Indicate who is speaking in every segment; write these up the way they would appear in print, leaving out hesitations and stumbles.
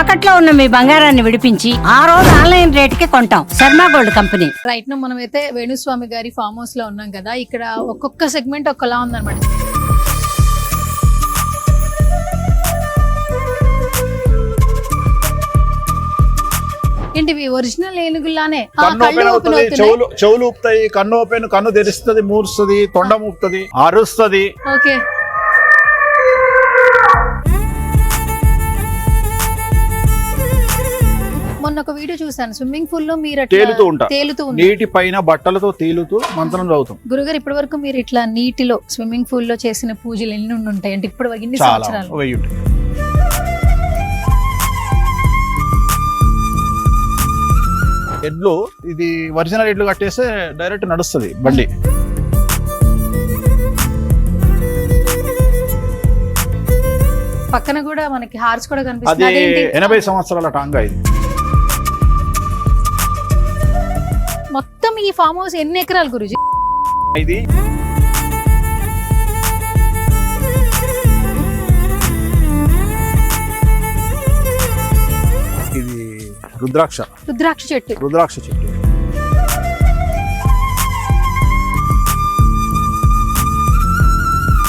Speaker 1: తాకట్లో ఉన్న మీ బంగారాన్ని విడిపించి ఆ రోజు ఆన్లైన్ రేటుకి కొంటాం. Sharma gold company.
Speaker 2: రైట్ ను మనమైతే వేణుస్వామి గారి ఫామ్ హౌస్ లో ఉన్నాం కదా. ఇక్కడ ఒక్కొక్క సెగ్మెంట్ ఒక్కలా ఉందన్నమాట. ఏంటివి ఒరిజినల్ ఏనుగులానే
Speaker 3: చెవులు ఊపుతాయి, కన్ను ఓపెన్, కన్ను తెరుస్తుంది, మూరుస్తుంది, తొండం ఊపుతుంది, అరుస్తుంది.
Speaker 2: ఓకే, మొన్న ఒక వీడియో చూసాను, స్విమ్మింగ్ పూల్ లో మీరు తేలుతూ
Speaker 3: నీటి పైన బట్టలతో తేలుతూ మంత్రం చదువుతాం.
Speaker 2: గురుగారు, ఇప్పటి వరకు మీరు ఇట్లా నీటిలో స్విమ్మింగ్ పూల్ లో చేసిన పూజలు ఎన్ని ఉంటాయి అంటే ఇప్పుడు ఇన్ని సంవత్సరాలు?
Speaker 3: 1000 ఉంటాయి. ఎడ్లు ఇది ఒరిజినల్ ఎడ్లు కట్టేస్తే డైరెక్ట్ నడుస్తుంది బండి.
Speaker 2: పక్కన కూడా మనకి హార్స్ కూడా కనిపిస్తుంది.
Speaker 3: 80 సంవత్సరాల టాంగా ఇది.
Speaker 2: మొత్తం ఈ ఫామ్ హౌస్ ఎన్ని ఎకరాలు గురుజీ?
Speaker 3: ఇది రుద్రాక్ష
Speaker 2: చెట్టు.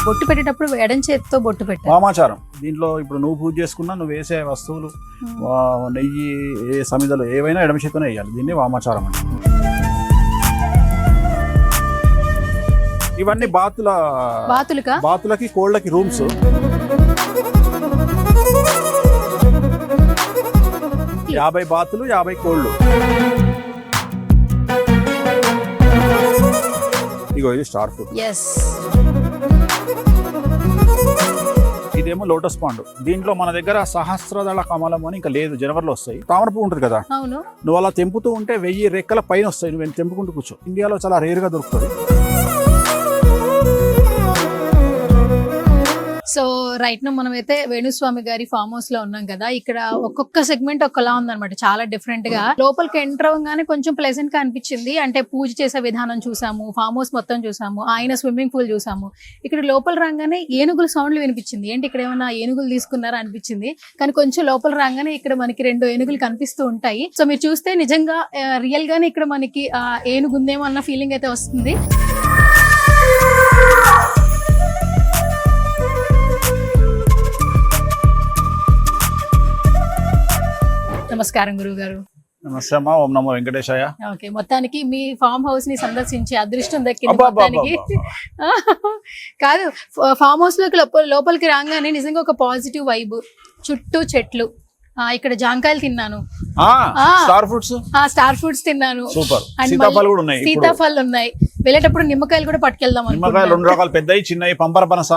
Speaker 2: బొట్టు పెట్టేటప్పుడు ఎడం చేతితో బొట్టు పెట్టాలి.
Speaker 3: వామాచారం. దీంట్లో ఇప్పుడు నువ్వు పూజ చేసుకున్నా నువ్వు వేసే వస్తువులు, నెయ్యి, ఏ సమిదలు ఏవైనా ఎడమ చేతితోనే వేయాలి. దీన్ని వామాచారం అంటే. ఇవన్నీ బాతులకి కోళ్ళకి రూమ్స్. యాభై బాతులు, 50 కోళ్ళు. ఇగో ఇది స్టార్ ఫుడ్. ఇదేమో లోటస్ పాండ్. దీంట్లో మన దగ్గర సహస్రదళ కమలం అని ఇంకా లేదు, జనవరిలో వస్తాయి. తామర పువ్వు ఉంటుంది కదా, నువ్వు అలా తెంపుతూ ఉంటే 1000 రెక్కల పైన వస్తాయి. నువ్వు తెంపుకుంటూ కూర్చో. ఇండియాలో చాలా రేర్ గా దొరుకుతుంది.
Speaker 2: సో రైట్ ను మనమైతే వేణుస్వామి గారి ఫామ్ హౌస్ లో ఉన్నాం కదా. ఇక్కడ ఒక్కొక్క సెగ్మెంట్ ఒక్కలా ఉందన్నమాట, చాలా డిఫరెంట్ గా. లోపలికి ఎంటర్ అవ్వగానే కొంచెం ప్లెజెంట్ గా అనిపించింది. అంటే పూజ చేసే విధానం చూసాము, ఫామ్ హౌస్ మొత్తం చూసాము, ఆయన స్విమ్మింగ్ పూల్ చూసాము. ఇక్కడ లోపల రాగానే ఏనుగుల సౌండ్లు వినిపించింది. ఏంటి ఇక్కడ ఏమైనా ఏనుగులు తీసుకున్నారా అనిపించింది. కానీ కొంచెం లోపల రాగానే ఇక్కడ మనకి 2 ఏనుగులు కనిపిస్తూ ఉంటాయి. సో మీరు చూస్తే నిజంగా రియల్ గానే ఇక్కడ మనకి ఏనుగు ఉందేమో అన్న ఫీలింగ్ అయితే వస్తుంది. నమస్కారం గురువు గారు.
Speaker 3: నమస్తే అమ్మా. ఓం నమో వెంకటేశాయ.
Speaker 2: ఓకే, మొత్తానికి మీ ఫామ్ హౌస్ ని సందర్శించి అదృష్టం దక్కింది మొత్తానికి. కాదు, ఫామ్ హౌస్ లోపలికి రాగానే నిజంగా ఒక పాజిటివ్ వైబ్. చుట్టూ చెట్లు, ఇక్కడ జాంకాయలు తిన్నాను, స్టార్ ఫ్రూట్స్ తిన్నాను, సీతాఫలాలు ఉన్నాయి. వెళ్ళేటప్పుడు నిమ్మకాయలు కూడా పట్టుకెళ్దాం.
Speaker 3: నిమ్మకాయలు 2 రకాలు, పెద్దవి, చిన్నవి, పంపర పనస.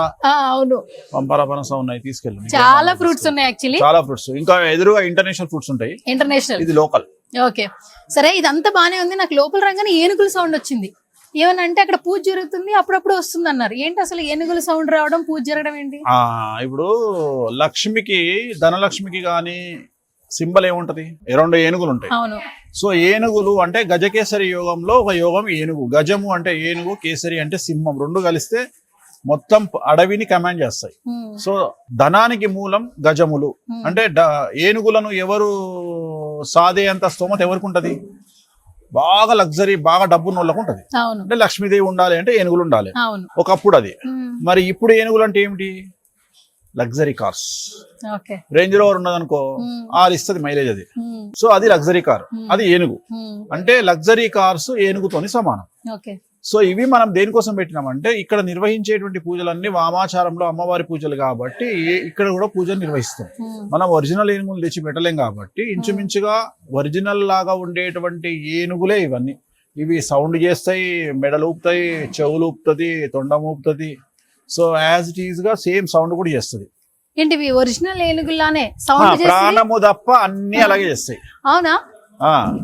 Speaker 2: అవును,
Speaker 3: పంపర పనస ఉన్నాయి, తీసుకెళ్ళి.
Speaker 2: చాలా ఫ్రూట్స్ ఉన్నాయి యాక్చువల్లీ,
Speaker 3: చాలా ఫ్రూట్స్. ఇంకా ఎదురుగా ఇంటర్నేషనల్ ఫ్రూట్స్ ఉంటాయి.
Speaker 2: ఇంటర్నేషనల్,
Speaker 3: ఇది లోకల్.
Speaker 2: ఓకే, సరే, ఇదంతా బానే ఉంది. నాకు లోపల రాగానే ఏనుగుల సౌండ్ వచ్చింది. ఏమన్నా అంటే అక్కడ పూజ జరుగుతుంది, అప్పుడప్పుడు వస్తుంది అన్నారు. ఏంటి అసలు ఏనుగుల సౌండ్ రావడం, పూజ జరగడం ఏంటి?
Speaker 3: ఇప్పుడు లక్ష్మికి, ధనలక్ష్మికి గాని సింబల్ ఏముంటది? 2 ఏనుగులు ఉంటాయి.
Speaker 2: అవును.
Speaker 3: సో ఏనుగులు అంటే గజకేసరి యోగంలో ఒక యోగం ఏనుగు. గజము అంటే ఏనుగు, కేసరి అంటే సింహం. 2 కలిస్తే మొత్తం అడవిని కమాండ్ చేస్తాయి. సో ధనానికి మూలం గజములు. అంటే ఏనుగులను ఎవరు సాదే అంత స్తోమత ఎవరికి ఉంటది? బాగా లగ్జరీ, బాగా డబ్బున్న వాళ్ళకు ఉంటది. అంటే లక్ష్మీదేవి ఉండాలి అంటే ఏనుగులు ఉండాలి ఒకప్పుడు. అది మరి ఇప్పుడు ఏనుగులు అంటే ఏమిటి? Luxury cars. రేంజ్ రోవర్ ఉన్నదనుకో, 6 ఇస్తుంది మైలేజ్ అది. సో అది లగ్జరీ కార్, అది ఏనుగు. అంటే లగ్జరీ కార్స్ ఏనుగుతోని సమానం. సో ఇవి మనం దేనికోసం పెట్టినామంటే, ఇక్కడ నిర్వహించేటువంటి పూజలన్నీ వామాచారంలో అమ్మవారి పూజలు కాబట్టి ఇక్కడ కూడా పూజలు నిర్వహిస్తాం. మనం ఒరిజినల్ ఏనుగులు తెచ్చి పెట్టలేం కాబట్టి ఇంచుమించుగా ఒరిజినల్ లాగా ఉండేటువంటి ఏనుగులే ఇవన్నీ. ఇవి సౌండ్ చేస్తాయి, మెడలు ఊపుతాయి, చెవులు ఊపుతుంది, తొండం ఊపుతుంది. సో యాజ్ ఇట్ ఈజ్ గా సేమ్ సౌండ్ కూడా చేస్తుంది.
Speaker 2: ఏంటివి ఒరిజినల్ ఏనుగులానే సౌండ్,
Speaker 3: ప్రాణము తప్ప అన్ని అలాగే చేస్తాయి.
Speaker 2: అవునా?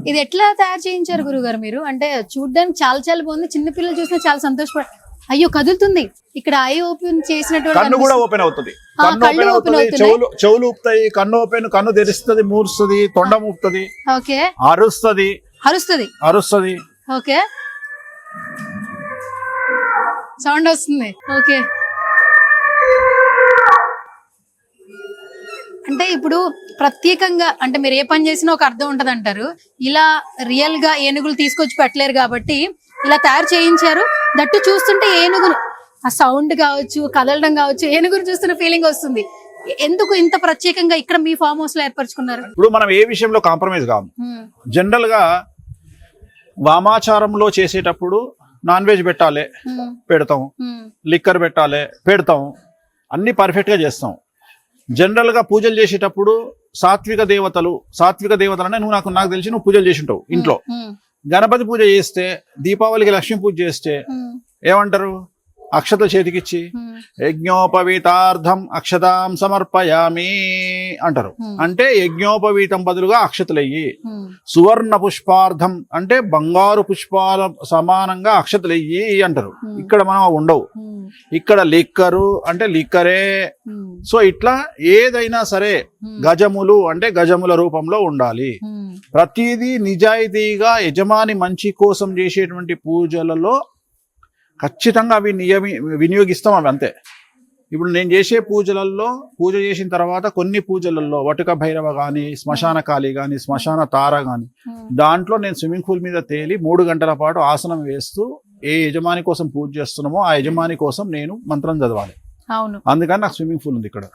Speaker 2: ఇది ఎట్లా తయారు చేయించారు గురుగారు మీరు? అంటే చూడడానికి చాలా చాలా బాగుంది. చిన్నపిల్లలు చూసినా చాలా సంతోషపడ. అయ్యో, కదులుతుంది. ఇక్కడ ఐ ఓపెన్ చేసినట్టు
Speaker 3: కన్ను కూడా ఓపెన్ అవుతుంది. చెవులు ఊపుతాయి, కన్ను ఓపెన్, కన్ను తెరుస్తుంది, మూరుస్తుంది, తొండం ఊపుతుంది, అరుస్తుంది.
Speaker 2: ఓకే, సౌండ్ వస్తుంది. ఓకే, అంటే ఇప్పుడు ప్రత్యేకంగా అంటే మీరు ఏ పని చేసినా ఒక అర్థం ఉంటది అంటారు. ఇలా రియల్ గా ఏనుగులు తీసుకొచ్చి పెట్టలేరు కాబట్టి ఇలా తయారు చేయించారు. దట్టు చూస్తుంటే ఏనుగును ఆ సౌండ్ కావచ్చు, కదలడం కావచ్చు, ఏనుగును చూస్తున్న ఫీలింగ్ వస్తుంది. ఎందుకు ఇంత ప్రత్యేకంగా ఇక్కడ మీ ఫామ్ హౌస్ లో ఏర్పరచుకున్నారు?
Speaker 3: ఇప్పుడు మనం ఏ విషయంలో కాంప్రమైజ్ కాము. జనరల్ గా వామాచారంలో చేసేటప్పుడు నాన్ వెజ్ పెట్టాలి, పెడతాం. లిక్కర్ పెట్టాలి, పెడతాం. అన్ని పర్ఫెక్ట్ గా చేస్తాం. జనరల్ గా పూజలు చేసేటప్పుడు సాత్విక దేవతలు అంటే నాకు తెలిసి నువ్వు పూజలు చేసి ఉంటావు ఇంట్లో. గణపతి పూజ చేస్తే, దీపావళికి లక్ష్మీ పూజ చేస్తే ఏమంటారు? అక్షత చేతికిచ్చి యజ్ఞోపవీతార్థం అక్షతాం సమర్పయామి అంటారు. అంటే యజ్ఞోపవీతం బదులుగా అక్షతలయ్యి. సువర్ణ పుష్పార్థం అంటే బంగారు పుష్పాల సమానంగా అక్షతలయ్యి అంటారు. ఇక్కడ మనం ఉండవు. ఇక్కడ లిక్కరు అంటే లిక్కరే. సో ఇట్లా ఏదైనా సరే గజములు అంటే గజముల రూపంలో ఉండాలి. ప్రతిదీ నిజాయితీగా యజమాని మంచి కోసం చేసేటువంటి పూజలలో ఖచ్చితంగా అవి వినియోగిస్తాం. అవి అంతే. ఇప్పుడు నేను చేసే పూజలలో పూజ చేసిన తర్వాత కొన్ని పూజలలో వటుక భైరవ కానీ, శ్మశాన కాళీ కానీ, శ్మశాన తార కానీ, దాంట్లో నేను స్విమ్మింగ్ పూల్ మీద తేలి 3 గంటల పాటు ఆసనం వేస్తూ ఏ యజమాని కోసం పూజ చేస్తున్నామో ఆ యజమాని కోసం నేను మంత్రం చదవాలి.
Speaker 2: అవును,
Speaker 3: అందుకని నాకు స్విమ్మింగ్ పూల్ ఉంది ఇక్కడ.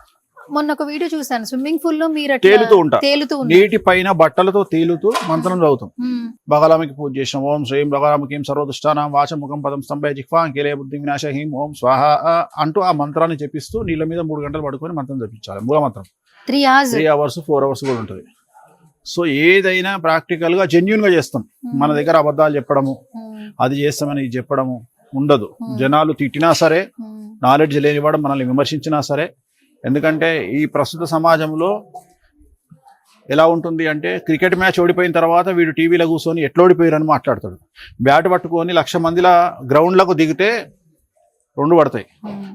Speaker 2: మొన్న ఒక వీడియో చూసాను, స్విమ్మింగ్ పూల్ లో మీరు
Speaker 3: తేలుతూ నీటి పైన బట్టలతో తేలుతూ మంత్రం చదువుతాం. బగలామికి పూజ చేసాం. ఓం శ్రీం బగలామికి సర్వదుష్టానం వాచముఖం పదం స్తంభే జిహ్వా కేలే బుద్ధి వినాశ హీం ఓం స్వాహ అంటూ ఆ మంత్రాన్ని చెప్పిస్తూ నీళ్ళ మీద 3 గంటలు పడుకొని మంత్రం చెప్పించాలి. మూల మంత్రం 3 hours 4 hours కూడా ఉంటుంది. సో ఏదైనా ప్రాక్టికల్ గా జెన్యున్ గా చేస్తాం. మన దగ్గర అబద్ధాలు చెప్పడము, అది చేస్తామని ఇది చెప్పడము ఉండదు. జనాలు తిట్టినా సరే, నాలెడ్జ్ లేనివాడు మనల్ని విమర్శించినా సరే. ఎందుకంటే ఈ ప్రస్తుత సమాజంలో ఎలా ఉంటుంది అంటే, క్రికెట్ మ్యాచ్ ఓడిపోయిన తర్వాత వీడు టీవీలో కూర్చొని ఎట్లా ఓడిపోయారని మాట్లాడతాడు. బ్యాట్ పట్టుకొని 1,00,000 మందిలా గ్రౌండ్లకు దిగితే 2 పడతాయి.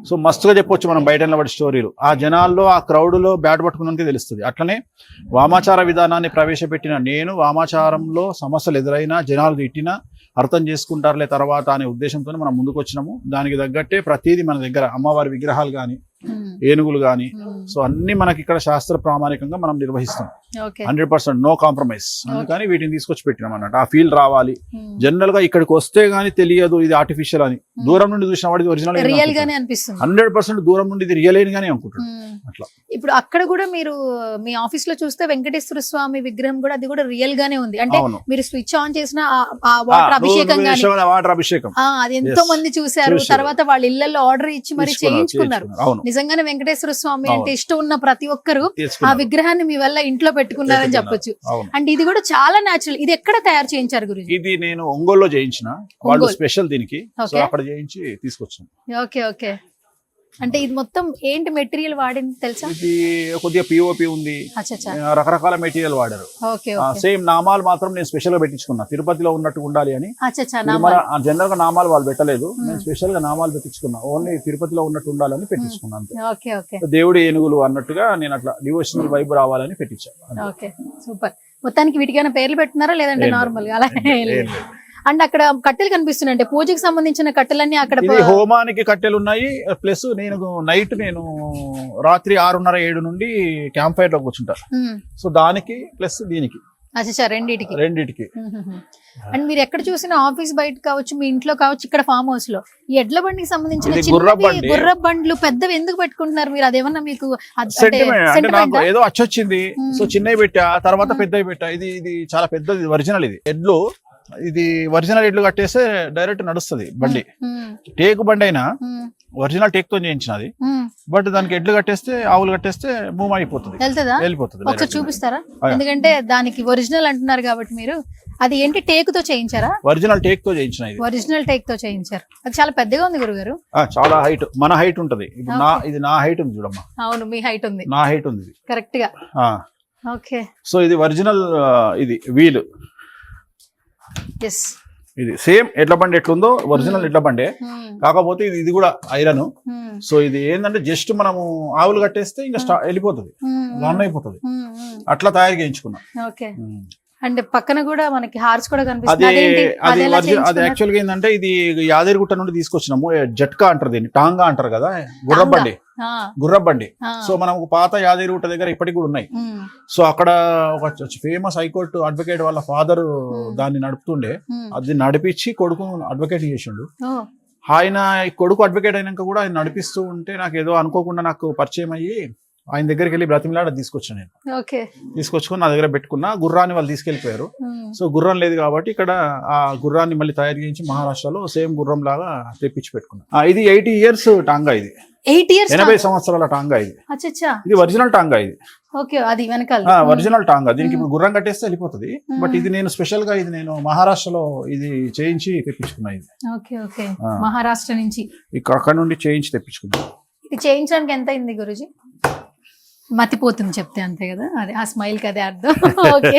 Speaker 3: సో మస్తుగా చెప్పొచ్చు మనం బయట నిలబడి స్టోరీలు. ఆ జనాల్లో ఆ క్రౌడ్లో బ్యాట్ పట్టుకున్నాకే తెలుస్తుంది. అట్లనే వామాచార విధానాన్ని ప్రవేశపెట్టిన నేను వామాచారంలో సమస్యలు ఎదురైనా, జనాలు తిట్టినా అర్థం చేసుకుంటారులే తర్వాత అనే ఉద్దేశంతో మనం ముందుకు వచ్చినాము. దానికి తగ్గట్టే ప్రతిదీ మన దగ్గర అమ్మవారి విగ్రహాలు కానీ, ఏనుగులు కానీ, సో అన్ని మనకి ఇక్కడ శాస్త్ర ప్రామాణికంగా మనం నిర్వహిస్తాం. 100% నో కాంప్రమైజ్. అందుకని వీటిని తీసుకొచ్చి పెట్టినాం అన్నట్టు. ఆ ఫీల్ రావాలి. జనరల్ గా ఇక్కడికి వస్తే గానీ తెలియదు ఇది ఆర్టిఫిషియల్ అని. దూరం నుండి చూసిన వాడికి ఒరిజినల్ 100% దూరం నుండి ఇది రియల్ అయిన గానీ అనుకుంటాడు. అట్లా
Speaker 2: ఇప్పుడు అక్కడ కూడా మీరు మీ ఆఫీస్ లో చూస్తే వెంకటేశ్వర స్వామి విగ్రహం కూడా అది కూడా రియల్ గానే ఉంది. అంటే మీరు స్విచ్ ఆన్ చేసిన ఆ వాటర్ అభిషేకం అది ఎంతో మంది చూశారు. తర్వాత వాళ్ళ ఇళ్లలో ఆర్డర్ ఇచ్చి మరి చేయించుకున్నారు. నిజంగానే వెంకటేశ్వర స్వామి అంటే ఇష్టం ఉన్న ప్రతి ఒక్కరు ఆ విగ్రహాన్ని మీ వల్ల ఇంట్లో పెట్టుకున్నారని చెప్పొచ్చు. అంటే ఇది కూడా చాలా న్యాచురల్. ఇది ఎక్కడ తయారు చేయించారు గురించి?
Speaker 3: ఇది నేను ఒంగోలులో చేయించిన. వాళ్ళు స్పెషల్ దీనికి అక్కడ చేయించి తీసుకొచ్చాను.
Speaker 2: Okay okay. అంటే ఇది మొత్తం ఏంటి మెటీరియల్ వాడింది తెలుసా?
Speaker 3: ఇది కొద్దిగా పిఓపి ఉంది, రకరకాల మెటీరియల్ వాడారు. సేమ్ నామాలు మాత్రం నేను స్పెషల్ గా పెట్టించుకున్నా. తిరుపతిలో ఉన్నట్టు ఉండాలి అని. జనరల్ గా నామాలు వాళ్ళు పెట్టలేదు, నేను స్పెషల్ గా నామాలు పెట్టించుకున్నా. ఓన్లీ తిరుపతిలో ఉన్నట్టు ఉండాలని పెట్టించుకున్నాను. దేవుడి ఏనుగులు అన్నట్టుగా నేను అట్లా డివోషనల్ వైబ్ రావాలని పెట్టించాను.
Speaker 2: సూపర్. మొత్తానికి వీటికైనా పేర్లు పెట్టున్నారా లేదంటే నార్మల్ గా అలా? అండ్ అక్కడ కట్టెలు కనిపిస్తున్నాయి. అంటే పూజకి సంబంధించిన కట్టెలన్నీ అక్కడ
Speaker 3: హోమానికి కట్టెలు ఉన్నాయి. ప్లస్ నేను రాత్రి 6:30-7 నుండి క్యాంప్ ఫైర్ లో కూర్చుంటా. సో దానికి ప్లస్ దీనికి రెండిటికి.
Speaker 2: అండ్ మీరు ఎక్కడ చూసినా ఆఫీస్ బయట కావచ్చు, మీ ఇంట్లో కావచ్చు, ఇక్కడ ఫామ్ హౌస్ లో ఈ ఎడ్ల బండికి సంబంధించిన గుర్ర బండ్లు పెద్దవి ఎందుకు పెట్టుకుంటున్నారు మీరు? అదేమన్నా మీకు
Speaker 3: ఏదో అచ్చొచ్చింది, సో చిన్నవి పెట్టా, తర్వాత పెద్దవి పెట్టా. ఇది చాలా పెద్దది, ఒరిజినల్. ఇది ఎడ్లు, ఇది ఒరిజినల్ ఎడ్లు కట్టేస్తే డైరెక్ట్ నడుస్తుంది బండి. టేకు బండి అయినా ఒరిజినల్ టేక్ తో చేయించినది. బట్ దానికి ఎడ్లు కట్టేస్తే, ఆవులు కట్టేస్తే మూవ్ అయిపోతుంది, వెళ్ళిపోతుంది.
Speaker 2: ఒకసారి చూపిస్తారా? ఎందుకంటే దానికి ఒరిజినల్ అంటున్నారు కాబట్టి మీరు అది ఏంటి టేక్ తో చేయించారా?
Speaker 3: ఒరిజినల్ టేక్ తో చేయించిన.
Speaker 2: ఒరిజినల్ టేక్ తో చేయించారు. అది చాలా పెద్దగా ఉంది గురుగారు.
Speaker 3: చాలా హైట్, మన హైట్ ఉంటది. ఇది నా హైట్ ఉంది చూడమ్మా.
Speaker 2: అవును, మీ హైట్ ఉంది.
Speaker 3: నా హైట్ ఉంది
Speaker 2: కరెక్ట్ గా. ఓకే.
Speaker 3: సో ఇది ఒరిజినల్. ఇది వీల్. ఇది సేమ్ ఎడ్ల బండి ఎట్లుందో ఒరిజినల్ ఎడ్ల బండే, కాకపోతే ఇది కూడా ఐరన్. సో ఇది ఏంటంటే జస్ట్ మనము ఆవులు కట్టేస్తే ఇంకా వెళ్ళిపోతుంది, రన్ అయిపోతుంది. అట్లా తయారు చేయించుకున్నా.
Speaker 2: అంటే పక్కన కూడా మనకి హార్స్ కూడా
Speaker 3: అది యాక్చువల్గా ఏంటంటే ఇది యాదగిరిగుట్ట నుండి తీసుకొచ్చినాము. జట్కా అంటారు దీన్ని, టాంగా అంటారు కదా గుర్రబండి. గుర్రబండి. సో మనం ఒక పాత యాదగిరిగుట్ట దగ్గర ఇప్పటికి కూడా ఉన్నాయి. సో అక్కడ ఒక ఫేమస్ హైకోర్టు అడ్వకేట్ వాళ్ళ ఫాదర్ దాన్ని నడుపుతుండే, అది నడిపించి కొడుకు అడ్వకేట్ చేసిండు. ఆయన కొడుకు అడ్వకేట్ అయినాక కూడా ఆయన నడిపిస్తూ ఉంటే నాకు ఏదో అనుకోకుండా నాకు పరిచయం అయ్యి ఆయన దగ్గరికి వెళ్ళి బ్రతిమిలాడ తీసుకొచ్చాను నేను. తీసుకొచ్చుకొని నా దగ్గర పెట్టుకున్నా. గుర్రాన్ని వాళ్ళు తీసుకెళ్లిపోయారు. సో గుర్రం లేదు కాబట్టి ఇక్కడ ఆ గుర్రాన్ని మళ్ళీ తయారు చేయించి మహారాష్ట్రలో సేమ్ గుర్రం లాగా తెప్పించి పెట్టుకున్నా. ఇది 80 years టాంగా. ఇది 80 సంవత్సరాల టాంగా. ఇది ఒరిజినల్ టాంగా. ఇది ఒరిజినల్ టాంగా. దీనికి ఇప్పుడు గుర్రం కట్టేస్తే వెళ్ళిపోతుంది. బట్ ఇది నేను స్పెషల్ గా ఇది నేను మహారాష్ట్రలో ఇది చేయించి తెప్పించుకున్నా. ఇది
Speaker 2: మహారాష్ట్ర నుంచి
Speaker 3: అక్కడ నుండి చేయించి తెప్పించుకున్నా.
Speaker 2: ఇది చేయించడానికి ఎంత అయింది గురుజీ? మతిపోతుంది చెప్తే, అంతే కదా, అదే ఆ స్మైల్ కి అదే అర్థం. ఓకే.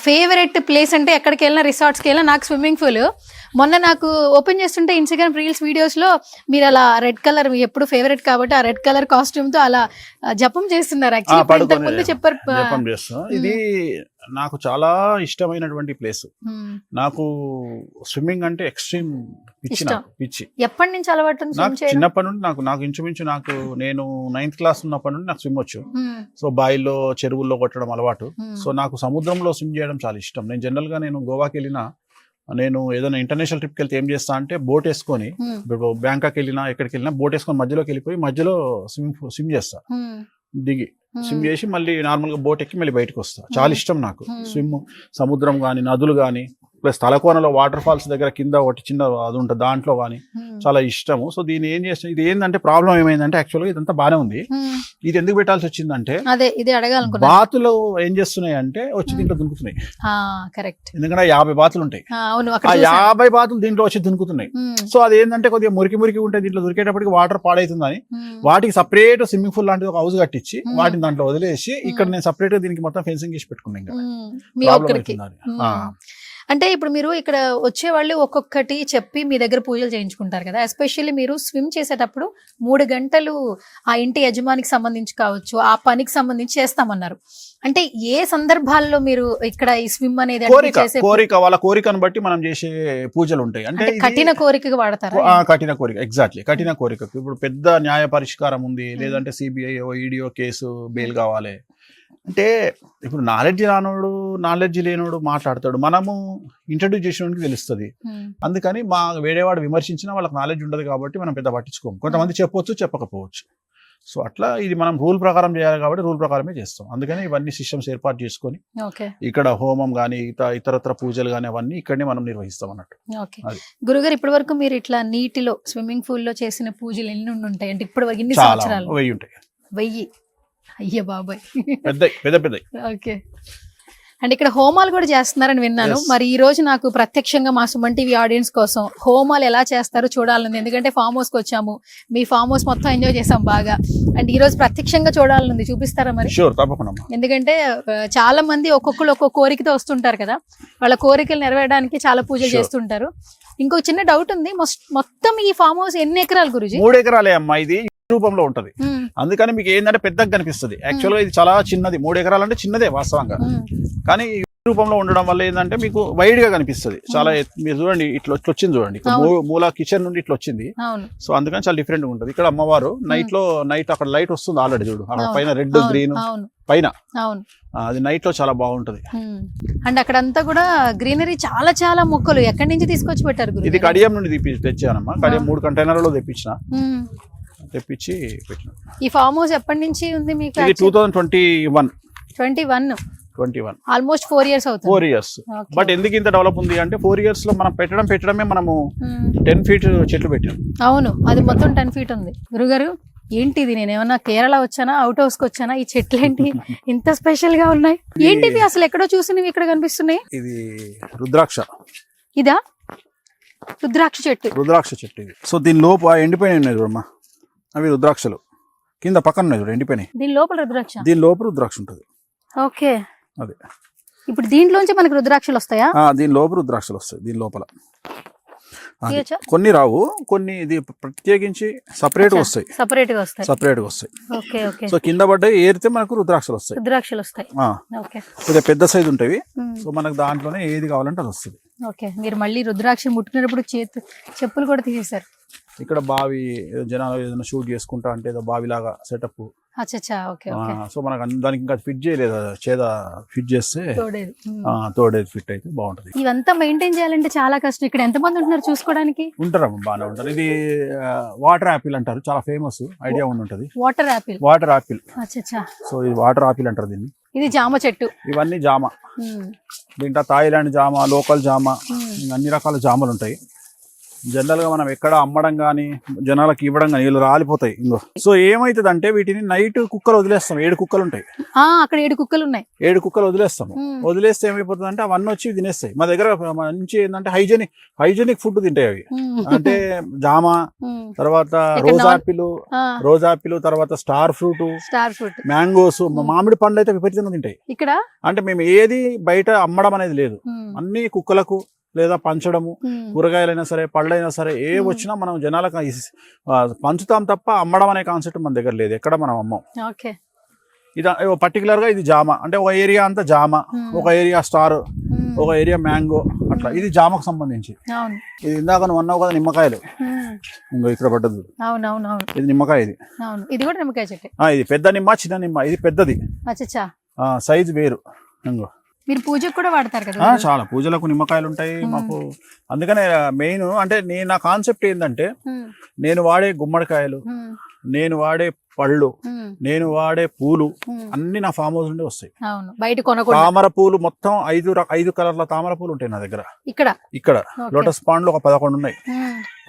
Speaker 2: ఫేవరెట్ ప్లేస్ అంటే ఎక్కడికి వెళ్ళినా, రిసార్ట్స్కి వెళ్ళినా నాకు స్విమ్మింగ్ పూల్. మొన్న నాకు ఓపెన్ చేస్తుంటే ఇన్స్టాగ్రామ్ రీల్స్ వీడియోస్ లో మీరు అలా రెడ్ కలర్ ఎప్పుడు ఫేవరెట్ కాబట్టి ఆ రెడ్ కలర్ కాస్ట్యూమ్ తో అలా జపం చేస్తున్నారు. ముందు చెప్పారు.
Speaker 3: ఇది నాకు చాలా ఇష్టమైనటువంటి ప్లేస్. నాకు స్విమ్మింగ్ అంటే ఎక్స్ట్రీమ్ పిచ్చి.
Speaker 2: ఎప్పటి నుంచి అలవాటు?
Speaker 3: చిన్నప్పటి నుండి నాకు ఇంచుమించు నేను 9th క్లాస్ ఉన్నప్పటి నుండి నాకు స్విమ్ వచ్చు. సో బాయిల్లో చెరువుల్లో కొట్టడం అలవాటు. సో నాకు సముద్రంలో స్విమ్ చేయడం చాలా ఇష్టం. నేను జనరల్ గా నేను గోవాకి వెళ్ళినా, నేను ఏదైనా ఇంటర్నేషనల్ ట్రిప్కి వెళ్తే ఏం చేస్తా అంటే బోట్ వేసుకొని, ఇప్పుడు బ్యాంకాక్ వెళ్ళినా ఎక్కడికి వెళ్ళినా బోట్ వేసుకొని మధ్యలోకి వెళ్ళిపోయి మధ్యలో స్విమ్ చేస్తా. దిగి స్విమ్ చేసి మళ్ళీ నార్మల్ గా బోట్ ఎక్కి మళ్ళీ బయటకు వస్తా. చాలా ఇష్టం నాకు స్విమ్. సముద్రం గానీ, నదులు గానీ, ప్లస్ తలకోనలో వాటర్ ఫాల్స్ దగ్గర కింద ఒకటి చిన్న అది ఉంటుంది, దాంట్లో కానీ చాలా ఇష్టము. సో దీన్ని ఏం చేస్తాం, ఇది ఏంటంటే ప్రాబ్లం ఏమైందంటే యాక్చువల్గా ఇదంతా బాగానే ఉంది. ఇది ఎందుకు పెట్టాల్సి వచ్చిందంటే, బాతులు ఏం చేస్తున్నాయి అంటే వచ్చి దీంట్లో దునుకుతున్నాయి. ఎందుకంటే 50 బాతులు ఉంటాయి. ఆ 50 బాతులు దీంట్లో వచ్చి దునుకుతున్నాయి. సో అది ఏంటంటే కొద్దిగా మురికి ఉంటాయి. దీంట్లో దొరికేటప్పటికి వాటర్ పాడైతుందని వాటికి సపరేట్ స్విమ్మింగ్ పూల్ లాంటిది ఒక హౌస్ కట్టించి వాటిని దాంట్లో వదిలేసి ఇక్కడ నేను సపరేట్ గా దీనికి మొత్తం ఫెన్సింగ్ చేసి పెట్టుకున్నాను.
Speaker 2: అంటే ఇప్పుడు మీరు ఇక్కడ వచ్చే వాళ్ళు ఒక్కొక్కటి చెప్పి మీ దగ్గర పూజలు చేయించుకుంటారు కదా. ఎస్పెషల్లీ మీరు స్విమ్ చేసేటప్పుడు 3 గంటలు ఆ ఇంటి యజమానికి సంబంధించి కావచ్చు, ఆ పనికి సంబంధించి చేస్తామన్నారు. అంటే ఏ సందర్భాల్లో మీరు ఇక్కడ ఈ స్విమ్ అనేది
Speaker 3: కోరిక, వాళ్ళ కోరికను బట్టి మనం చేసే పూజలు ఉంటాయి. అంటే
Speaker 2: కఠిన కోరికగా వాడతారు.
Speaker 3: కఠిన కోరిక, ఎగ్జాక్ట్లీ కఠిన కోరికకు. ఇప్పుడు పెద్ద న్యాయ పరిష్కారం ఉంది, లేదంటే సిబిఐ ఈడియో కేసు బెయిల్ కావాలి అంటే, ఇప్పుడు నాలెడ్జ్ లేనోడు మాట్లాడతాడు, మనము ఇంట్రడ్యూస్ చేసినోడికి తెలుస్తుంది. అందుకని వేరేవాడు విమర్శించినా వాళ్ళకి నాలెడ్జ్ ఉండదు కాబట్టి మనం పెద్ద పట్టించుకోము. కొంతమంది చెప్పొచ్చు, చెప్పకపోవచ్చు. సో అట్లా ఇది మనం రూల్ ప్రకారం చేయాలి కాబట్టి రూల్ ప్రకారమే చేస్తాం. అందుకని ఇవన్నీ సిస్టమ్స్ ఏర్పాటు చేసుకొని ఇక్కడ హోమం గానీ ఇతరత్ర పూజలు గానీ అవన్నీ ఇక్కడనే మనం నిర్వహిస్తాం అన్నట్టు.
Speaker 2: గురుగారు, ఇప్పటి వరకు మీరు ఇట్లా నీటిలో స్విమ్మింగ్ పూల్ లో చేసిన పూజలు ఎన్ని ఉంటాయి అంటే ఇప్పుడు ఎన్ని సంవత్సరాలు?
Speaker 3: 1000 ఉంటాయి.
Speaker 2: 1000? అయ్యే బాబాయ్,
Speaker 3: పెద్ద.
Speaker 2: ఓకే. అండ్ ఇక్కడ హోమాలు కూడా చేస్తున్నారని విన్నాను. మరి ఈ రోజు నాకు ప్రత్యక్షంగా మా సుమన్ టీవీ ఆడియన్స్ కోసం హోమాలు ఎలా చేస్తారో చూడాలని, ఎందుకంటే ఫామ్ హౌస్ కి వచ్చాము, మీ ఫామ్ హౌస్ మొత్తం ఎంజాయ్ చేసాం బాగా. అండ్ ఈ రోజు ప్రత్యక్షంగా చూడాలని చూపిస్తారా మరి?
Speaker 3: తప్పకుండా.
Speaker 2: ఎందుకంటే చాలా మంది ఒక్కొక్కరు ఒక్కొక్క కోరికతో వస్తుంటారు కదా, వాళ్ళ కోరికలు నెరవేరడానికి చాలా పూజలు చేస్తుంటారు. ఇంకొక చిన్న డౌట్ ఉంది, మొత్తం ఈ ఫామ్ హౌస్ ఎన్ని ఎకరాలు గురుజీ?
Speaker 3: 3 ఎకరాలే అమ్మా. ఇది రూపంలో ఉంటది, అందుకని మీకు ఏంటంటే పెద్దగా కనిపిస్తుంది. యాక్చువల్ గా ఇది చాలా చిన్నది. 3 ఎకరాలు అంటే చిన్నదే వాస్తవంగా, కానీ ఈ రూపంలో ఉండడం వల్ల ఏంటంటే మీకు వైడ్ గా కనిపిస్తుంది. చాలా మీరు చూడండి, ఇట్లా వచ్చింది చూడండి, మూల కిచెన్ నుండి ఇట్లా వచ్చింది. సో అందుకని చాలా డిఫరెంట్ గా ఉంటది. ఇక్కడ అమ్మవారు నైట్ అక్కడ లైట్ వస్తుంది ఆల్రెడీ, చూడు అక్కడ పైన రెడ్ గ్రీన్ పైన, అది నైట్ లో చాలా బాగుంటది.
Speaker 2: అండ్ అక్కడంతా కూడా గ్రీనరీ, చాలా చాలా మొక్కలు ఎక్కడి నుంచి తీసుకొచ్చి పెట్టారు?
Speaker 3: ఇది కడియం నుండి తెచ్చానమ్మా. కడియం 3 కంటైనర్లలో తెప్పించి పెట్టిన.
Speaker 2: ఈ ఫామ్ హౌస్ ఎప్పటి నుంచి ఉంది మీకు?
Speaker 3: 2021
Speaker 2: ఆల్మోస్ట్ 4 years అవుతుంది.
Speaker 3: 4 years. బట్ ఎందుకు ఇంత డెవలప్ ఉంది అంటే 4 years లో మనం పెట్టడమే మనము 10 feet చెట్లు పెట్టాం.
Speaker 2: అవును, అది మొత్తం 10 feet ఉంది. గురుగారు ఏంటిది, నేను ఏమన్నా కేరళ వచ్చానా, అవుట్ హౌస్ కి వచ్చానా? ఈ చెట్లు ఏంటి ఇంత స్పెషల్ గా ఉన్నాయి? ఏంటివి అసలు ఎక్కడో చూసినవి ఇక్కడ కనిపిస్తున్నాయి?
Speaker 3: ఇది రుద్రాక్ష.
Speaker 2: ఇదా రుద్రాక్ష చెట్టు?
Speaker 3: ఇది. సో దీని లోపు ఎండిపోయినాయి ఉన్నాయి చూడమ్మా, అవి రుద్రాక్షలు. కింద పక్కన ఉన్నాయి చూడు ఎండిపోయినాయి.
Speaker 2: దీని లోపల రుద్రాక్ష ఉంటుంది.
Speaker 3: ఓకే. అదే
Speaker 2: ఇప్పుడు దీంట్లోంచి మనకి రుద్రాక్షలు వస్తాయా?
Speaker 3: దీని లోపల రుద్రాక్షలు వస్తాయి. దీని లోపల కొన్ని రావు, కొన్ని ఇది ప్రత్యేకించి సపరేట్ గా వస్తాయి. సో కింద పడ్డాయి ఏరితే మనకు రుద్రాక్షలు వస్తాయి. కొద్దిగా పెద్ద సైజు ఉంటాయి. సో మనకు దాంట్లోనే ఏది కావాలంటే అది వస్తుంది.
Speaker 2: మీరు మళ్ళీ రుద్రాక్ష ముట్టుకునేటప్పుడు చెప్పులు కూడా తీసేశారు.
Speaker 3: ఇక్కడ బావి జనాలు ఏదైనా షూట్ చేసుకుంటా అంటే ఏదో బావిలాగా సెటప్.
Speaker 2: అచ్చా, ఓకే ఓకే.
Speaker 3: సో మనకు దానికి ఇంకా ఫిట్ చేయలేదు, చేద ఫిట్ చేస్తే
Speaker 2: తోడేది.
Speaker 3: తోడేది ఫిట్ అయితే బాగుంటది.
Speaker 2: ఇదంతా మెయింటైన్ చేయాలంటే చాలా కష్టం. ఇక్కడ ఎంత మంది ఉంటున్నారు చూసుకోవడానికి?
Speaker 3: ఉంటారమ్మా, బాగానే ఉంటారు. ఇది వాటర్ యాపిల్ అంటారు, చాలా ఫేమస్, ఐడియా ఉంటది.
Speaker 2: Water Apple.
Speaker 3: Water Apple.
Speaker 2: అచ్చా.
Speaker 3: సో ఇది వాటర్ యాపిల్ అంటారు దీన్ని.
Speaker 2: ఇది జామ చెట్టు.
Speaker 3: ఇవన్నీ జామ. దీంట్లో థాయిలాండ్ జామ, లోకల్ జామ, అన్ని రకాల జామలు ఉంటాయి. జనరల్ గా మనం ఎక్కడ అమ్మడం కానీ జనాలకు ఇవ్వడం కానీ వీళ్ళు రాలిపోతాయి ఇంకో. సో ఏమైతుంది అంటే వీటిని నైట్ కుక్కలు వదిలేస్తాం. 7 కుక్కలు ఉంటాయి
Speaker 2: అక్కడ. 7 కుక్కలు ఉన్నాయి.
Speaker 3: 7 కుక్కలు వదిలేస్తాము. వదిలేస్తే ఏమైపోతుంది అంటే అవన్నీ వచ్చి తినేస్తాయి. మా దగ్గర మంచి ఏంటంటే హైజెనిక్ ఫుడ్ తింటాయి అవి. అంటే జామ, తర్వాత రోజ్ ఆపిల్, తర్వాత స్టార్ ఫ్రూట్, మ్యాంగోస్, మామిడి పండ్లు అయితే విపరీతంగా తింటాయి ఇక్కడ. అంటే మేము ఏది బయట అమ్మడం అనేది లేదు, అన్ని కుక్కలకు లేదా పంచడము. కూరగాయలైనా సరే, పళ్ళైనా సరే, ఏ వచ్చినా మనం జనాలకు పంచుతాం తప్ప అమ్మడం అనే కాన్సెప్ట్ మన దగ్గర లేదు, ఎక్కడ మనం అమ్మం. ఇది పర్టికులర్ గా ఇది జామ అంటే ఒక ఏరియా అంతా జామ, ఒక ఏరియా స్టార్, ఒక ఏరియా మ్యాంగో, అట్లా. ఇది జామకు సంబంధించి. ఇది ఇందాక నువ్వు అన్నావు కదా నిమ్మకాయలు, ఇంకో ఇక్కడ పడ్డది. ఇది నిమ్మకాయ. ఇది కూడా నిమ్మకాయ చెట్టు. ఇది పెద్ద నిమ్మ, చిన్న నిమ్మ. ఇది పెద్దది, సైజు వేరు. ఇంకో
Speaker 2: మీరు పూజకు కూడా వాడతారు కదా?
Speaker 3: చాలా పూజలకు నిమ్మకాయలు ఉంటాయి మాకు. అందుకనే మెయిన్ అంటే నా కాన్సెప్ట్ ఏంటంటే నేను వాడే గుమ్మడికాయలు, నేను వాడే పళ్ళు, నేను వాడే పూలు అన్ని నా ఫామ్ హౌస్ నుండి వస్తాయి. తామర పూలు మొత్తం 5 కలర్ల తామర పూలు ఉంటాయి నా దగ్గర. ఇక్కడ లోటస్ పాండ్లు ఒక 11 ఉన్నాయి.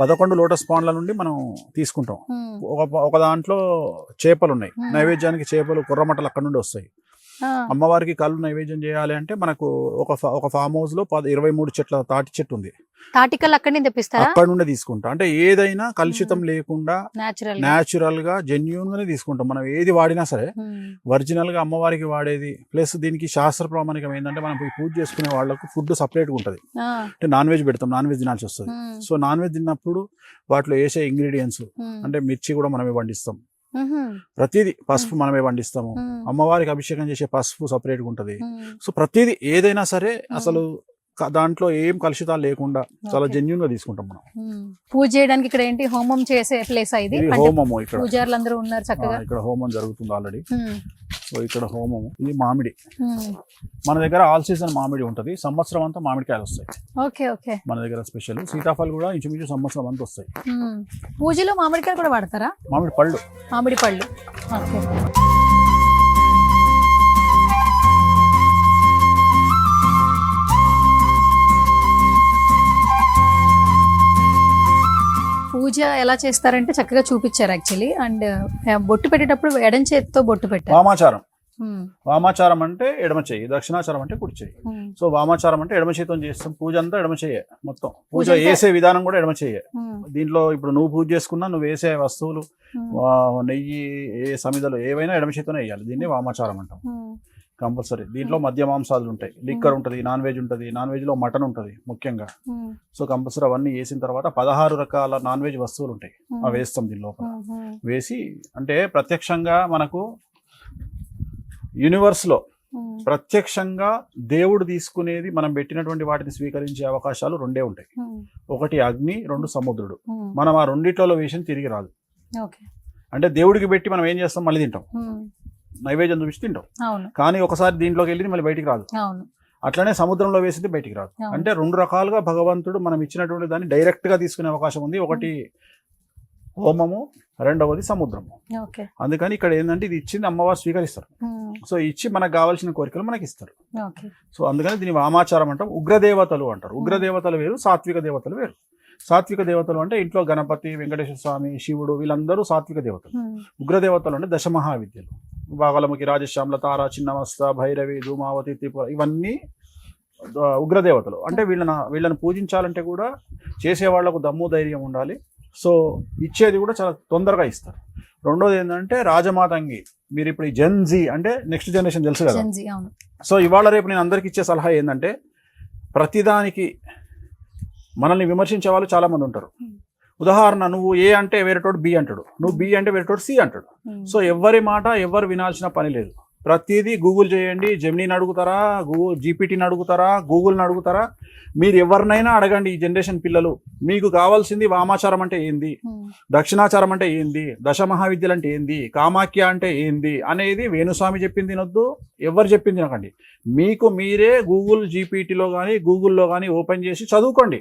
Speaker 3: 11 లోటస్ పాండ్ల నుండి మనం తీసుకుంటాం. ఒక దాంట్లో చేపలు ఉన్నాయి, నైవేద్యానికి చేపలు, కుర్రమట్టలు అక్కడ నుండి వస్తాయి. అమ్మవారికి కళ్ళు నైవేద్యం చేయాలి అంటే మనకు ఒక ఫామ్ హౌస్ లో 23 చెట్ల తాటి చెట్టు ఉంది.
Speaker 2: తాటికల్ అక్కడి నుంచి తెప్పిస్తారా?
Speaker 3: అక్కడ నుండి తీసుకుంటాం. అంటే ఏదైనా కలుషితం లేకుండా న్యాచురల్ గా జెన్యూన్ గానే తీసుకుంటాం. మనం ఏది వాడినా సరే ఒరిజినల్ గా అమ్మవారికి వాడేది. ప్లస్ దీనికి శాస్త్ర ప్రామాణికం ఏంటంటే మనం పూజ చేసుకునే వాళ్ళకు ఫుడ్ సపరేట్ గా ఉంటది. అంటే నాన్ వెజ్ పెడతాం, నాన్ వెజ్ తినాల్సి వస్తుంది. సో నాన్ వెజ్ తిన్నప్పుడు వాటిలో వేసే ఇంగ్రీడియంట్స్ అంటే మిర్చి కూడా మనమే పండిస్తాం, ప్రతిదీ పసుపు మనమే పండిస్తాము. అమ్మవారికి అభిషేకం చేసే పసుపు సపరేట్ గా ఉంటది. సో ప్రతిదీ ఏదైనా సరే అసలు దాంట్లో ఏం కలుషితాలు లేకుండా చాలా జెన్యూన్ గా తీసుకుంటాం మనం.
Speaker 2: పూజ చేయడానికి ఇక్కడ ఏంటి హోమం చేసే ప్లేస్ ఇది?
Speaker 3: హోమము ఇక్కడ
Speaker 2: పూజారులు అందరూ ఉన్నారు చక్కగా.
Speaker 3: ఇక్కడ హోమం జరుగుతుంది ఆల్రెడీ. సో ఇక్కడ హోమము. ఇది మామిడి. మన దగ్గర ఆల్ సీజన్ మామిడి ఉంటది, సంవత్సరం అంతా మామిడికాయలు వస్తాయి. మన దగ్గర స్పెషల్ సీతాఫలం కూడా ఇంచుమించు సంవత్సరం అంతా వస్తాయి.
Speaker 2: పూజలో మామిడికాయలు కూడా వాడతారా?
Speaker 3: మామిడి పళ్ళు.
Speaker 2: పూజ ఎలా చేస్తారంటే చక్కగా చూపించారు యాక్చువల్లీ. అండ్ బొట్టు పెట్టేటప్పుడు ఎడం చేతితో బొట్టు పెట్టారు.
Speaker 3: వామాచారం అంటే ఎడమ చెయ్యి, దక్షిణాచారం అంటే కుడి చెయ్యి. సో వామాచారం అంటే ఎడమ చేతితో చేస్తాం. పూజ అంతా ఎడమ చెయ్యే, మొత్తం పూజ వేసే విధానం కూడా ఎడమ చెయ్యే. దీంట్లో ఇప్పుడు నువ్వు పూజ చేసుకున్నా నువ్వు వేసే వస్తువులు, నెయ్యి, సమిదలు ఏవైనా ఎడమ చేతితోనే వేయాలి. దీన్ని వామాచారం అంటాం కంపల్సరీ. దీంట్లో మద్య మాంసాలు ఉంటాయి, లిక్కర్ ఉంటుంది, నాన్ వెజ్ ఉంటుంది. నాన్ వెజ్ లో మటన్ ఉంటుంది ముఖ్యంగా. సో కంపల్సరీ అవన్నీ వేసిన తర్వాత 16 రకాల నాన్ వెజ్ వస్తువులు ఉంటాయి, అవి వేస్తాం దీని లోపల. వేసి అంటే ప్రత్యక్షంగా మనకు యూనివర్స్ లో ప్రత్యక్షంగా దేవుడు తీసుకునేది మనం పెట్టినటువంటి వాటిని స్వీకరించే అవకాశాలు 2 ఉంటాయి. ఒకటి అగ్ని, 2 సముద్రుడు. మనం ఆ రెండిట్లలో వేసిన తిరిగి రాదు. అంటే దేవుడికి పెట్టి మనం ఏం చేస్తాం, మళ్ళీ తింటాం, నైవేద్యం చూపించి తింటాం. కానీ ఒకసారి దీంట్లోకి వెళ్ళి మళ్ళీ బయటికి రాదు. అట్లనే సముద్రంలో వేసింది బయటికి రాదు. అంటే 2 రకాలుగా భగవంతుడు మనం ఇచ్చినటువంటి దాన్ని డైరెక్ట్ గా తీసుకునే అవకాశం ఉంది. ఒకటి హోమము, రెండవది సముద్రము. అందుకని ఇక్కడ ఏంటంటే ఇది ఇచ్చింది అమ్మవారు స్వీకరిస్తారు. సో ఇచ్చి మనకు కావాల్సిన కోరికలు మనకి ఇస్తారు. సో అందుకని దీని వామాచారం అంటాం. ఉగ్రదేవతలు అంటారు. ఉగ్రదేవతలు వేరు, సాత్విక దేవతలు వేరు. సాత్విక దేవతలు అంటే ఇంట్లో గణపతి, వెంకటేశ్వర స్వామి, శివుడు, వీళ్ళందరూ సాత్విక దేవతలు. ఉగ్రదేవతలు అంటే దశమహావిద్యలు, బాగలముఖి, రాజశ్యామల, తార, చిన్నమస్త, భైరవి, ధూమావతి, త్రిపుర, ఇవన్నీ ఉగ్రదేవతలు. అంటే వీళ్ళని పూజించాలంటే కూడా చేసేవాళ్లకు దమ్ము ధైర్యం ఉండాలి. సో ఇచ్చేది కూడా చాలా తొందరగా ఇస్తారు. రెండోది ఏంటంటే రాజమాతంగి. మీరు ఇప్పుడు ఈ జెన్జీ అంటే నెక్స్ట్ జనరేషన్ తెలుసు కదా. సో ఇవాళ రేపు నేను అందరికి ఇచ్చే సలహా ఏంటంటే ప్రతిదానికి మనల్ని విమర్శించే వాళ్ళు చాలా మంది ఉంటారు. ఉదాహరణ, నువ్వు ఏ అంటే వేరేటోడు బి అంటాడు, నువ్వు బి అంటే వేరేటోడు సి అంటాడు. సో ఎవరి మాట ఎవరు వినాల్సిన పని లేదు. ప్రతిదీ గూగుల్ చేయండి. జెమినీని అడుగుతారా, గూగుల్ జీపీటీని అడుగుతారా, గూగుల్ని అడుగుతారా, మీరు ఎవరినైనా అడగండి. ఈ జనరేషన్ పిల్లలు మీకు కావాల్సింది వామాచారం అంటే ఏంది, దక్షిణాచారం అంటే ఏంది, దశ మహావిద్యలు అంటే ఏంది, కామాఖ్య అంటే ఏంది అనేది వేణుస్వామి చెప్పింది తినొద్దు, ఎవరు చెప్పింది తినకండి. మీకు మీరే గూగుల్ జీపీటీలో కానీ గూగుల్లో కానీ ఓపెన్ చేసి చదువుకోండి.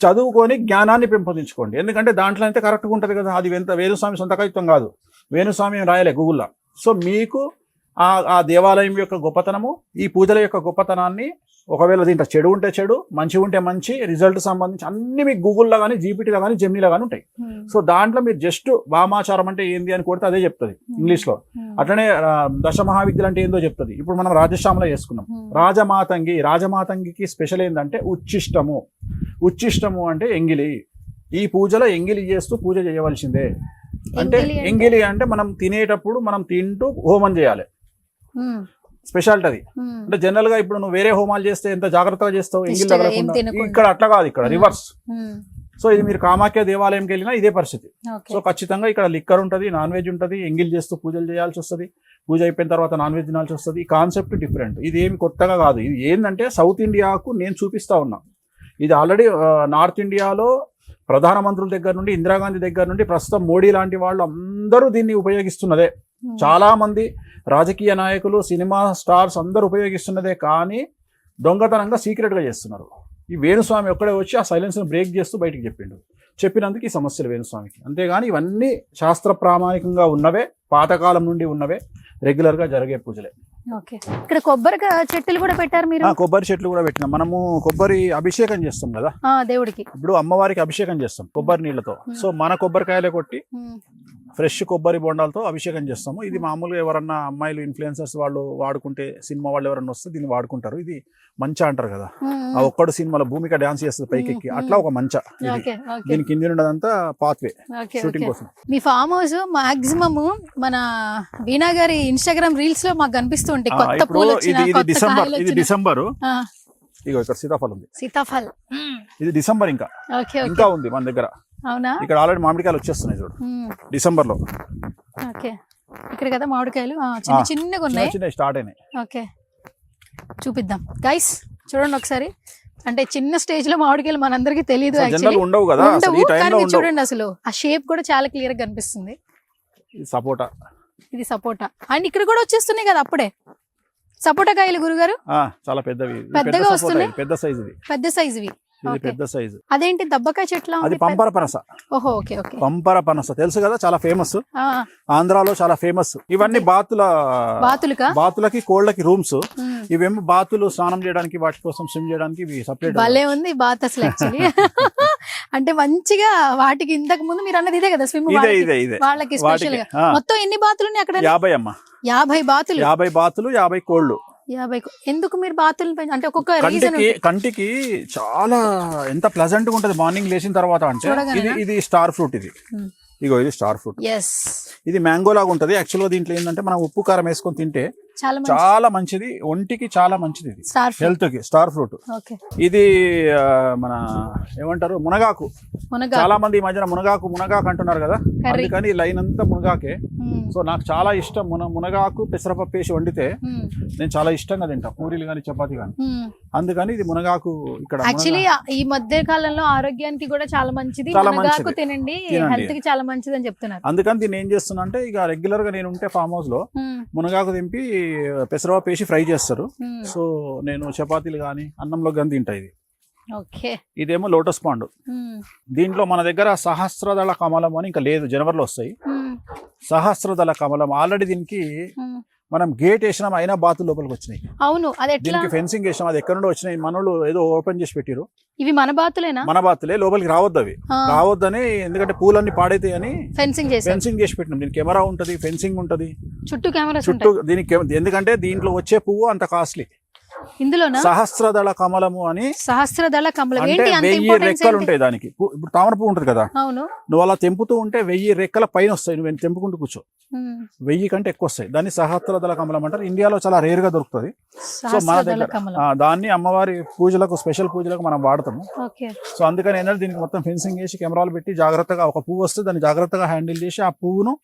Speaker 3: చదువుకొని జ్ఞానాన్ని పెంపొందించుకోండి. ఎందుకంటే దాంట్లో అయితే కరెక్ట్గా ఉంటుంది కదా. అది వేణుస్వామి సొంత కవిత్వం కాదు, వేణుస్వామి రాయలే గూగుల్లో. సో మీకు ఆ దేవాలయం యొక్క గొప్పతనము, ఈ పూజల యొక్క గొప్పతనాన్ని, ఒకవేళ దీంట్లో చెడు ఉంటే చెడు, మంచి ఉంటే మంచి, రిజల్ట్ సంబంధించి అన్ని మీకు గూగుల్లో కానీ జీపీటీలో కానీ జెమినీలో కానీ ఉంటాయి. సో దాంట్లో మీరు జస్ట్ వామాచారం అంటే ఏంది అని కొడితే అదే చెప్తుంది ఇంగ్లీష్లో. అట్లనే దశ మహావిద్యలు అంటే ఏందో చెప్తుంది. ఇప్పుడు మనం రాజశ్యామలో చేసుకున్నాం. రాజమాతంగికి స్పెషల్ ఏంటంటే ఉచ్చిష్టము. ఉచ్చిష్టము అంటే ఎంగిలి. ఈ పూజలో ఎంగిలి చేస్తూ పూజ చేయవలసిందే. అంటే ఎంగిలి అంటే మనం తినేటప్పుడు మనం తింటూ హోమం చేయాలి. స్పెషాలిటీ అది. అంటే జనరల్ గా ఇప్పుడు నువ్వు వేరే హోమాలు చేస్తే ఎంత జాగ్రత్తగా చేస్తావు, ఎంగిల్ తగలకుండా. ఇక్కడ అట్లా కాదు, ఇక్కడ రివర్స్. సో ఇది మీరు కామాఖ్య దేవాలయంకి వెళ్ళినా ఇదే పరిస్థితి. సో ఖచ్చితంగా ఇక్కడ లిక్కర్ ఉంటుంది, నాన్ వెజ్ ఉంటుంది, ఎంగిల్ చేస్తూ పూజలు చేయాల్సి వస్తుంది. పూజ అయిపోయిన తర్వాత నాన్ వెజ్ తినాల్సి వస్తుంది. ఈ కాన్సెప్ట్ డిఫరెంట్. ఇది ఏమి కొత్తగా కాదు. ఇది ఏంటంటే సౌత్ ఇండియాకు నేను చూపిస్తా ఉన్నా. ఇది ఆల్రెడీ నార్త్ ఇండియాలో ప్రధానమంత్రుల దగ్గర నుండి, ఇందిరాగాంధీ దగ్గర నుండి, ప్రస్తుతం మోడీ లాంటి వాళ్ళు అందరూ దీన్ని ఉపయోగిస్తున్నదే. చాలా మంది రాజకీయ నాయకులు, సినిమా స్టార్స్ అందరూ ఉపయోగిస్తున్నదే. కానీ దొంగతనంగా సీక్రెట్గా చేస్తున్నారు. ఈ వేణుస్వామి ఒక్కడే వచ్చి ఆ సైలెన్స్ని బ్రేక్ చేస్తూ బయటికి చెప్పినందుకు ఈ సమస్యలు వేణుస్వామికి. అంతేగాని ఇవన్నీ శాస్త్ర ప్రామాణికంగా ఉన్నవే, పాతకాలం నుండి ఉన్నవే, రెగ్యులర్గా జరిగే పూజలే.
Speaker 2: ఓకే. ఇక్కడ కొబ్బరి చెట్లు కూడా పెట్టారు మీరు?
Speaker 3: కొబ్బరి చెట్లు కూడా పెట్టినాం. మనము కొబ్బరి అభిషేకం చేస్తాం కదా
Speaker 2: దేవుడికి.
Speaker 3: ఇప్పుడు అమ్మవారికి అభిషేకం చేస్తాం కొబ్బరి నీళ్ళతో. సో మన కొబ్బరికాయలే కొట్టి ఫ్రెష్ కొబ్బరి బొండాలతో అభిషేకం చేస్తాము. ఇది మామూలుగా ఎవరన్నా అమ్మాయిలు ఇన్ఫ్లుయెన్సర్స్ వాళ్ళు వాడుకుంటే, సినిమా వాళ్ళు ఎవరన్నా వస్తే దీన్ని వాడుకుంటారు. ఇది మంచ అంటారు కదా, ఆ ఒక్కడు సినిమాలో భూమిక డాన్స్ చేస్తుంది పైకెక్కి, అట్లా ఒక మంచ. దీని కింద ఉండదంతా పాత్వే షూటింగ్ కోసం.
Speaker 2: మీ ఫామ్ హౌస్ మాక్సిమం మన వీణా గారి ఇన్స్టాగ్రామ్ రీల్స్ లో మాకు కనిపిస్తుంటాయి.
Speaker 3: ఇది డిసెంబర్. ఇగో ఇక్కడ సీతాఫలం ఉంది.
Speaker 2: సీతాఫలం
Speaker 3: ఇది డిసెంబర్. ఇంకా ఉంది మన దగ్గర.
Speaker 2: అవునా?
Speaker 3: ఇక్కడ ఆల్రెడీ మామిడికాయలు వచ్చేస్తున్నాయి చూడు డిసెంబర్ లో.
Speaker 2: ఓకే. ఇక్కడ కదా మామిడికాయలు చిన్న చిన్నగా ఉన్నాయి,
Speaker 3: చిన్న స్టార్ట్ అయినాయి.
Speaker 2: ఓకే, చూపిద్దాం గైస్, చూడండి ఒకసారి. అంటే చిన్న స్టేజ్ లో మామిడికాయలు మనందరికి తెలియదు,
Speaker 3: ఉండవు కదా.
Speaker 2: చూడండి అసలు ఆ షేప్ కూడా చాలా క్లియర్ గా కనిపిస్తుంది.
Speaker 3: సపోటా,
Speaker 2: ఇది సపోటా. అండ్ ఇక్కడ కూడా వచ్చేస్తున్నాయి కదా అప్పుడే సపోటా కాయలు గురుగారు.
Speaker 3: చాలా పెద్దవి,
Speaker 2: పెద్దగా వస్తున్నాయి.
Speaker 3: పెద్ద సైజువి. ఇది పెద్ద సైజు.
Speaker 2: అదేంటి దబ్బకాయ చెట్ల?
Speaker 3: అది పంపర పనస.
Speaker 2: ఓహో, ఓకే ఓకే.
Speaker 3: పంపర పనస తెలుసు కదా, చాలా ఫేమస్, ఆంధ్రాలో చాలా ఫేమస్. ఇవన్నీ బాతులకి కోళ్ళకి రూమ్స్. ఇవేమో బాతులు స్నానం చేయడానికి, వాటి కోసం స్విమ్ చేయడానికి ఇవి సపరేట్.
Speaker 2: భలే ఉంది బాత్ అసలు యాక్చువల్లీ. అంటే మంచిగా వాటికి ఇంతకు ముందు మీరు అన్నది ఇదే కదా స్విమ్, వాళ్ళకి స్పెషల్ గా. మొత్తం ఎన్ని బాతులు ఉన్నాయి అక్కడ?
Speaker 3: 50 అమ్మా.
Speaker 2: 50 బాతులు.
Speaker 3: 50 బాతులు, 50 కోళ్ళు.
Speaker 2: 50. ఎందుకు మీరు బాతులు అంటే ఒక్కొక్క
Speaker 3: కంటికి చాలా ఎంత ప్లెజెంట్ గా ఉంటది మార్నింగ్ లేచిన తర్వాత. అంటే ఇది స్టార్ ఫ్రూట్. ఇగో ఇది స్టార్ ఫ్రూట్. ఇది మ్యాంగో లాగా ఉంటది. యాక్చువల్ గా దీంట్లో ఏంటంటే మనం ఉప్పు కారం వేసుకొని తింటే చాలా మంచిది, ఒంటికి చాలా మంచిది, ఇది హెల్త్ కి. Star fruit. ఇది మన ఏమంటారు, మునగాకు. చాలా మంది ఈ మధ్యన మునగాకు అంటున్నారు కదా, అందుకని లైన్ అంతా మునగాకే. సో నాకు చాలా ఇష్టం మునగాకు పెసరపప్పు వేసి వండితే నేను చాలా ఇష్టంగా తింటా, పూరీలు కానీ చపాతీ కానీ. అందుకని ఇది మునగాకు. ఇక్కడ
Speaker 2: యాక్చువల్లీ ఈ మధ్య కాలంలో ఆరోగ్యానికి కూడా చాలా మంచిది, మునగాకు తినండి, హెల్త్ కి చాలా మంచిది అని చెప్తున్నారు.
Speaker 3: అందుకని దీన్ని ఏం చేస్తున్నా అంటే, ఇక రెగ్యులర్ గా నేను ఉంటే ఫామ్ హౌస్ లో మునగాకు దింపి పెసరపప్పు వేసి ఫ్రై చేస్తారు. సో నేను చపాతీలు కానీ అన్నంలో కానీ తింటా. ఇది ఇదేమో లోటస్ పాండు. దీంట్లో మన దగ్గర సహస్రదళ కమలం అని ఇంకా లేదు, జనవరిలో వస్తాయి. సహస్రదళ కమలం ఆల్రెడీ దీనికి మనం గేట్ వేసినాం, అయినా బాతులు లోపలికి వచ్చినాయి.
Speaker 2: అవును,
Speaker 3: దీనికి ఫెన్సింగ్ వేసినాం. అది ఎక్కడ నుండి వచ్చినాయి, మనోళ్ళు ఏదో ఓపెన్ చేసి పెట్టిరు.
Speaker 2: ఇవి మన బాతులేనా?
Speaker 3: మన బాతులే, లోపలికి రావద్దు అవి, రావద్దని. ఎందుకంటే పూలన్నీ పాడైతాయి అని ఫెన్సింగ్ చేసి పెట్టినాం. దీనికి కెమెరా ఉంటది, ఫెన్సింగ్ ఉంటది, చుట్టూ దీనికి. ఎందుకంటే దీంట్లో వచ్చే పువ్వు అంత కాస్ట్లీ.
Speaker 2: ఇందులోనా
Speaker 3: సహస్రదళ కమలము అని.
Speaker 2: సహస్రదళ కమలం
Speaker 3: అంటే 1000 రెక్కలు ఉంటాయి దానికి. ఇప్పుడు తామర పువ్వు ఉంటది కదా, నువ్వు అలా తెంపుతూ ఉంటే 1000 రెక్కల పైన వస్తాయి. నువ్వు తెంపుకుంటూ కూర్చో, 1000 కంటే ఎక్కువ వస్తాయి. దాన్ని సహస్రదళ కమలం అంటారు. ఇండియాలో చాలా రేర్ గా దొరుకుతుంది. సో మన దగ్గర దాన్ని అమ్మవారి పూజలకు, స్పెషల్ పూజలకు మనం వాడతాము. సో అందుకని ఏంటంటే దీనికి మొత్తం ఫెన్సింగ్ చేసి కెమెరాలు పెట్టి జాగ్రత్తగా, ఒక పువ్వు వస్తే దాన్ని జాగ్రత్తగా హ్యాండిల్ చేసి ఆ పువ్వును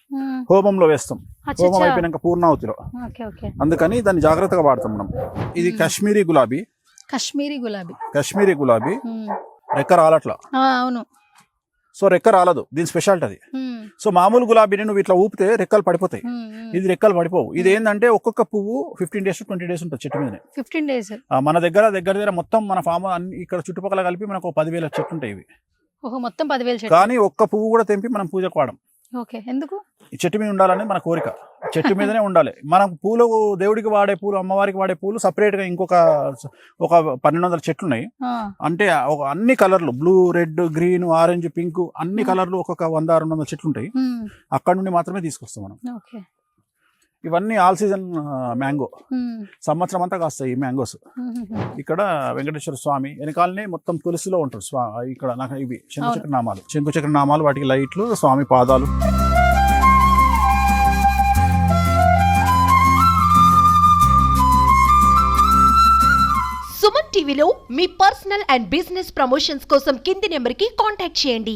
Speaker 3: హోమంలో వేస్తాం.
Speaker 2: అచ్చా,
Speaker 3: హోమం
Speaker 2: అచ్చా.
Speaker 3: అయిపోయినాక పూర్ణాహుతిలో.
Speaker 2: Okay okay.
Speaker 3: అందుకని దాన్ని జాగ్రత్తగా వాడతాం మనం. ఇది కాశ్మీరీ గులాబీ.
Speaker 2: కాశ్మీరీ గులాబీ.
Speaker 3: కాశ్మీరీ గులాబీ
Speaker 2: ఉమ్.
Speaker 3: రెక్క రాలట్లా.
Speaker 2: అవును.
Speaker 3: సో రెక్క రాలదు, దీని స్పెషాలిటీ అది.
Speaker 2: ఉమ్.
Speaker 3: సో మామూలు గులాబీని నువ్వు ఇట్లా ఊపితే రెక్కలు పడిపోతాయి,
Speaker 2: ఉమ్, ఉమ్.
Speaker 3: ఇది రెక్కలు పడిపోవు. ఇది ఏంటంటే ఒక్కొక్క పువ్వు 15 days to 20 days ఉంటుంది చెట్టు మీదనే.
Speaker 2: 15 days.
Speaker 3: మన దగ్గర మొత్తం మన ఫామ్ అన్ని ఇక్కడ చుట్టుపక్కల కలిపి మనకు 10,000 చెట్లు ఉంటాయి ఇవి.
Speaker 2: ఓహో, మొత్తం 10,000 చెట్లు.
Speaker 3: కానీ ఒక్క పువ్వు కూడా తెంపి మనం పూజకు వాడం.
Speaker 2: ఓకే, ఎందుకు?
Speaker 3: ఈ చెట్టు మీద ఉండాలని మన కోరిక, చెట్టు మీదనే ఉండాలి. మనం పూలు, దేవుడికి వాడే పూలు, అమ్మవారికి వాడే పూలు సపరేట్ గా ఇంకొక 1200 చెట్లు ఉన్నాయి.
Speaker 2: ఆ.
Speaker 3: అంటే అన్ని కలర్లు, blue, red, green, orange, pink, అన్ని కలర్లు ఒక్కొక్క 100-200 చెట్లు ఉంటాయి.
Speaker 2: ఉమ్.
Speaker 3: అక్కడ నుండి మాత్రమే తీసుకొస్తాం మనం.
Speaker 2: ఓకే.
Speaker 3: ఇవన్నీ ఆల్ సీజన్ మ్యాంగో,
Speaker 2: ఉమ్.
Speaker 3: సంవత్సరం అంతా కాస్తాయి ఈ మ్యాంగోస్.
Speaker 2: ఉమ్.
Speaker 3: ఇక్కడ వెంకటేశ్వర స్వామి వెనకాలనే మొత్తం తులసిలో ఉంటారు ఇక్కడ నాకు ఇవి శంకుచక్ర నామాలు, శంకుచక్ర నామాలు, వాటికి లైట్లు, స్వామి పాదాలు.
Speaker 4: సుమన్ టీవీలో మీ పర్సనల్ అండ్ బిజినెస్ ప్రమోషన్స్ కోసం కింది నెంబర్కి కాంటాక్ట్ చేయండి.